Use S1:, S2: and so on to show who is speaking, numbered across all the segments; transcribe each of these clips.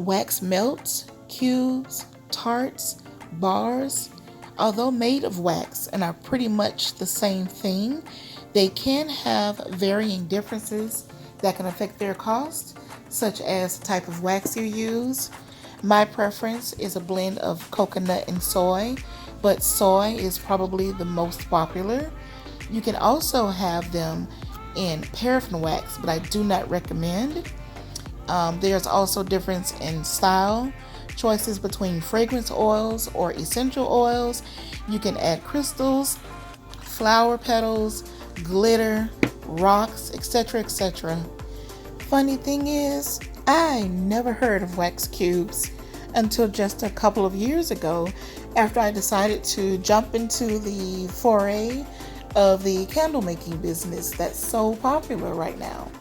S1: Wax melts, cubes, tarts, bars, although made of wax and are pretty much the same thing, they can have varying differences that can affect their cost, such as the type of wax you use. My preference is a blend of coconut and soy, but soy is probably the most popular. You can also have them in paraffin wax, but I do not recommend. There's also difference in style, choices between fragrance oils or essential oils. You can add crystals, flower petals, glitter, rocks, etc., etc. Funny thing is, I never heard of wax cubes until just a couple of years ago after I decided to jump into the foray of the candle making business that's so popular right now.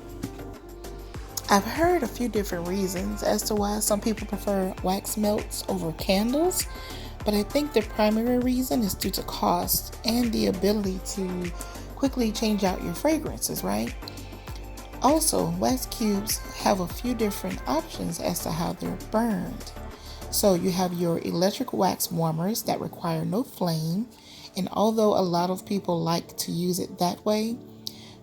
S1: I've heard a few different reasons as to why some people prefer wax melts over candles, but I think the primary reason is due to cost and the ability to quickly change out your fragrances, right? Also, wax cubes have a few different options as to how they're burned. So you have your electric wax warmers that require no flame, and although a lot of people like to use it that way,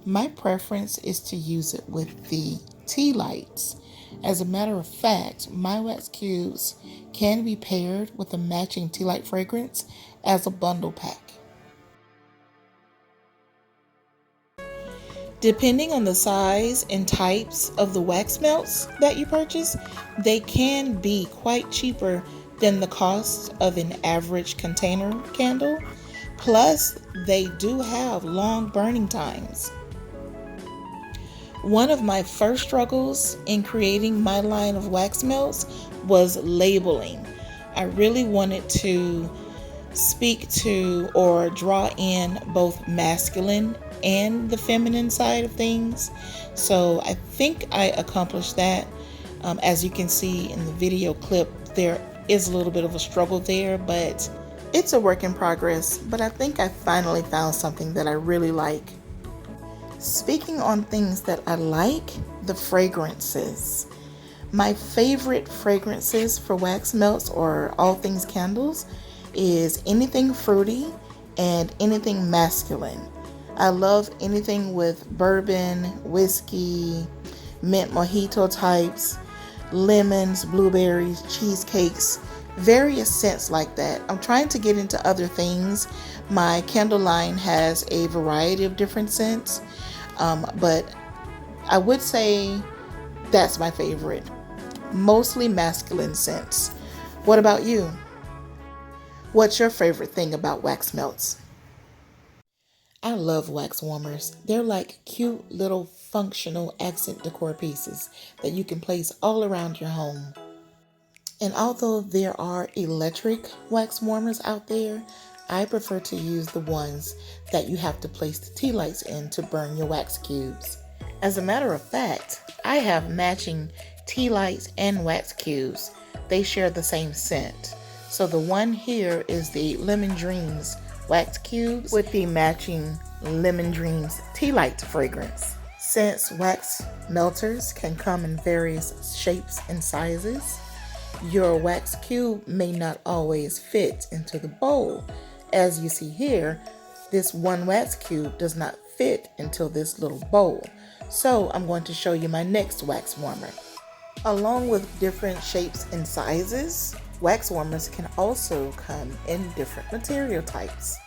S1: my preference is to use it with the tea lights. As a matter of fact, my wax cubes can be paired with a matching tea light fragrance as a bundle pack. Depending on the size and types of the wax melts that you purchase, they can be quite cheaper than the cost of an average container candle. Plus, they do have long burning times. One of my first struggles in creating my line of wax melts was labeling. I really wanted to speak to or draw in both masculine and the feminine side of things. So I think I accomplished that. As you can see in the video clip, there is a little bit of a struggle there, but it's a work in progress. But I think I finally found something that I really like. Speaking on things that I like, the fragrances. My favorite fragrances for wax melts or all things candles is anything fruity and anything masculine. I love anything with bourbon, whiskey, mint mojito types, lemons, blueberries, cheesecakes, various scents like that. I'm trying to get into other things. My candle line has a variety of different scents, but I would say that's my favorite. Mostly masculine scents. What about you? What's your favorite thing about wax melts? I love wax warmers. They're like cute little functional accent decor pieces that you can place all around your home. And although there are electric wax warmers out there, I prefer to use the ones that you have to place the tea lights in to burn your wax cubes. As a matter of fact, I have matching tea lights and wax cubes. They share the same scent. So the one here is the Lemon Dreams wax cubes with the matching Lemon Dreams tea light fragrance. Since wax melters can come in various shapes and sizes, your wax cube may not always fit into the bowl. As you see here, this one wax cube does not fit into this little bowl. So I'm going to show you my next wax warmer. Along with different shapes and sizes, wax warmers can also come in different material types.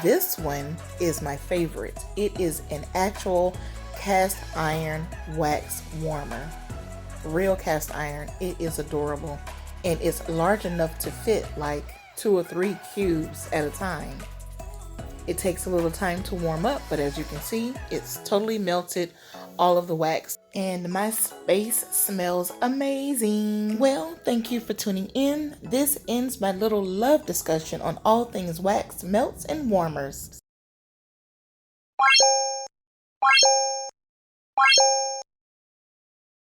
S1: This one is my favorite. It is an actual cast iron wax warmer. Real cast iron. It is adorable. And it's large enough to fit like 2 or 3 cubes at a time. It takes a little time to warm up, but as you can see, it's totally melted all of the wax. And my space smells amazing. Well, thank you for tuning in. This ends my little love discussion on all things wax melts and warmers.